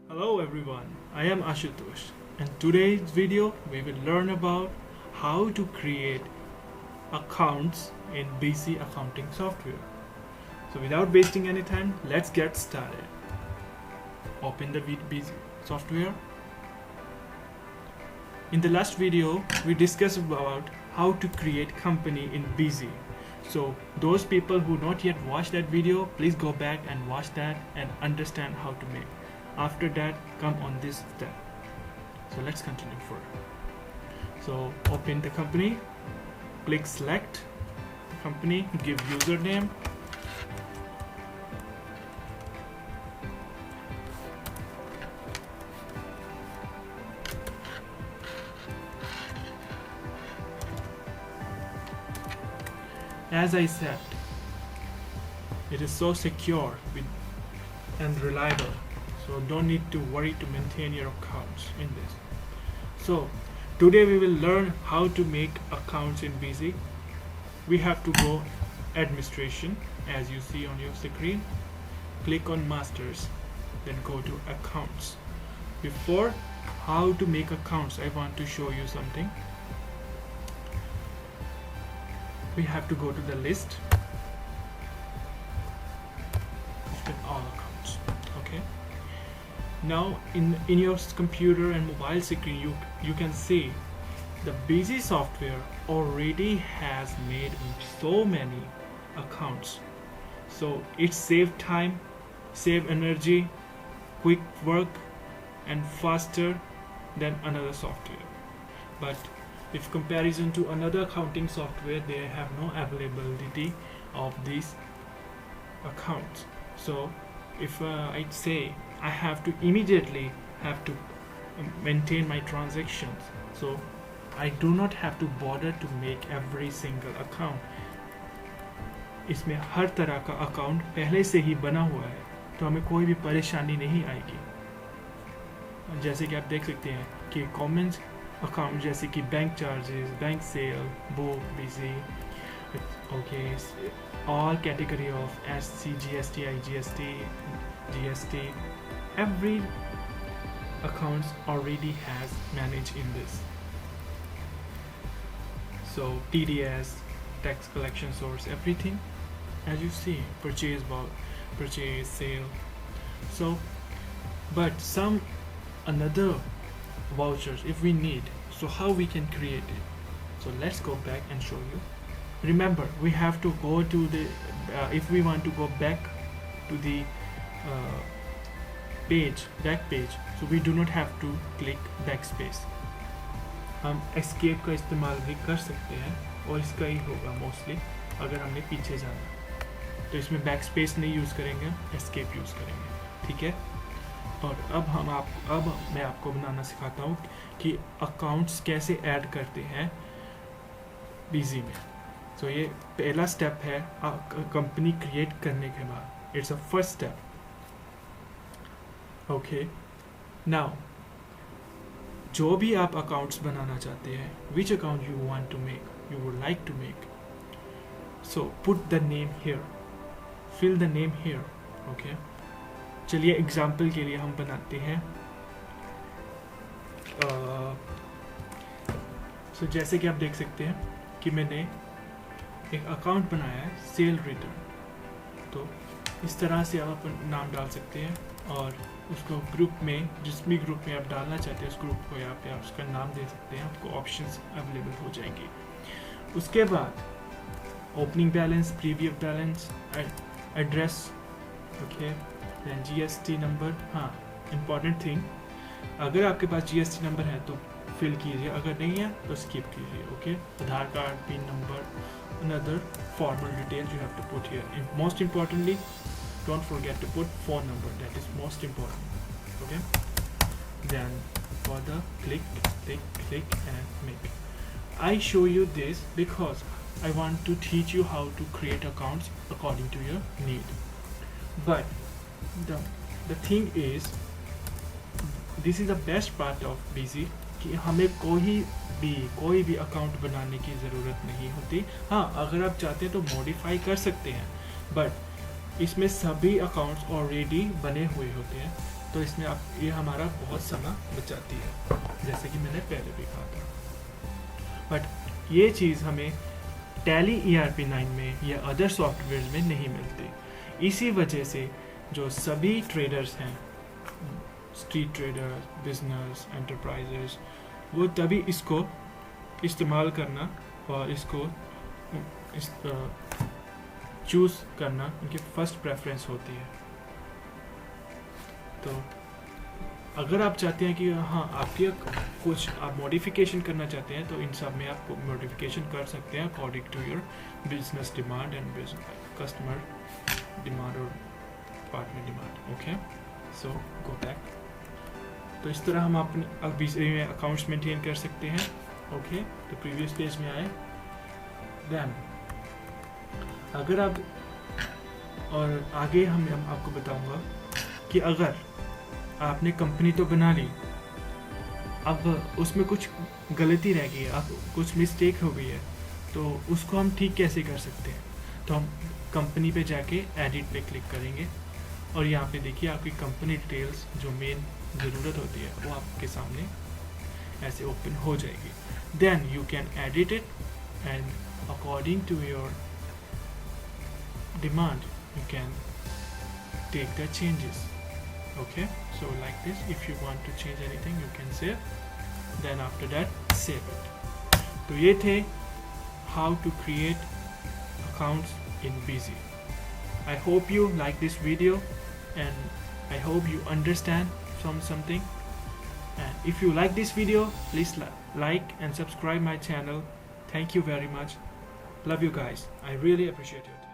Hello everyone, I am Ashutosh and today's video we will learn about how to create accounts in BC accounting software. So without wasting any time, let's get started. Open the BC software. In the last video, we discussed about how to create company in BC. So those people who not yet watched that video, please go back and watch that and understand how to make. After that, come on this step. So let's continue further. So open the company, click select the company, give username, as I said, it is so secure and reliable, so don't need to worry to maintain your accounts in this. So today we will learn how to make accounts in BC. We have to go administration, as you see on your screen, click on masters, then go to accounts. Before how to make accounts, I want to show you something. We have to go to the list, open all accounts. Okay, now in your computer and mobile screen you can see the BC software already has made so many accounts, so it save time, save energy, quick work and faster than another software. But if comparison to another accounting software, they have no availability of these accounts. So if I'd say I have to immediately have to maintain my transactions, so I do not have to bother to make every single account. इसमें हर तरह का account पहले से ही बना हुआ है, तो हमें कोई भी परेशानी नहीं आएगी. जैसे कि आप देख सकते हैं कि कॉमन्स अकाउंट जैसे कि bank charges, bank sale, book, BC, okay, all category of SC, GST, IGST, GST, every accounts already has managed in this. So TDS, tax collection source, everything as you see, purchase, sale. So but some another vouchers if we need, so how we can create it. So let's go back and show you. Remember, we have to go to the if we want to go back to the back page, so we do not have to click backspace. हम escape का इस्तेमाल भी कर सकते हैं और इसका ही होगा मोस्टली अगर हमने पीछे जाना, तो इसमें backspace नहीं यूज़ करेंगे, escape यूज़ करेंगे. ठीक है. और अब मैं आपको बनाना सिखाता हूँ कि अकाउंट्स कैसे ऐड करते हैं बीजी में. सो ये पहला स्टेप है कंपनी क्रिएट करने के बाद. It's a first step. Okay, now जो भी आप अकाउंट्स बनाना चाहते हैं, which account you want to make, you would like to make, so put the name here, fill the name here. Okay, चलिए एग्जाम्पल के लिए हम बनाते हैं. सो जैसे कि आप देख सकते हैं कि मैंने एक अकाउंट बनाया है सेल रिटर्न. तो इस तरह से आप नाम डाल सकते हैं और उसको ग्रुप में, जिस भी ग्रुप में आप डालना चाहते हैं उस ग्रुप को यहाँ पे आप उसका नाम दे सकते हैं. आपको ऑप्शंस अवेलेबल हो जाएंगे. उसके बाद opening balance, previous balance, address, okay, then GST number. हाँ, इम्पॉर्टेंट थिंग, अगर आपके पास जीएसटी नंबर है तो फिल कीजिए, अगर नहीं है तो स्किप कीजिए. Okay, Aadhaar card, pin number, another formal details you have to put here. And most importantly, don't forget to put phone number, that is most important. Okay, then for the click and make. I show you this because I want to teach you how to create accounts according to your need. But the thing is, this is the best part of BC कि हमें कोई भी account बनाने की ज़रूरत नहीं होती. हाँ, अगर आप चाहते हैं तो मॉडिफाई कर सकते हैं, बट इसमें सभी अकाउंट्स ऑलरेडी बने हुए होते हैं. तो इसमें आप ये हमारा बहुत समय बचाती है, जैसे कि मैंने पहले भी कहा था। बट ये चीज़ हमें टैली ERP9 में या अदर सॉफ्टवेयर में नहीं मिलती। इसी वजह से जो सभी ट्रेडर्स हैं, स्ट्रीट ट्रेडर, बिजनेस, एंटरप्राइजेस, वो तभी इसको इस्तेमाल करना और इसको चूज़ करना उनकी फर्स्ट प्रेफरेंस होती है। तो अगर आप चाहते हैं कि हाँ आपके कुछ आप मॉडिफिकेशन करना चाहते हैं, तो इन सब में आप मॉडिफिकेशन कर सकते हैं according to your business demand and customer demand और partner demand. Okay, so go back. तो इस तरह हम अपने अकाउंट्स मेंटेन कर सकते हैं। ओके, तो प्रीवियस पेज में आए। देन अगर आप और आगे हम आपको बताऊंगा कि अगर आपने कंपनी तो बना ली, अब उसमें कुछ गलती रह गई है, अब कुछ मिस्टेक हो गई है, तो उसको हम ठीक कैसे कर सकते हैं। तो हम कंपनी पे जाके एडिट पे क्लिक करेंगे और यहाँ पे देखिए आपकी कंपनी डिटेल्स जो मेन ज़रूरत होती है वो आपके सामने ऐसे ओपन हो जाएगी। Then you can edit it and according to your demand you can take the changes. Okay, so like this, if you want to change anything you can save, then after that save it. तो ये थे how to create accounts in Busy. I hope you like this video and I hope you understand something, and if you like this video please like and subscribe my channel. Thank you very much. Love you guys. I really appreciate it.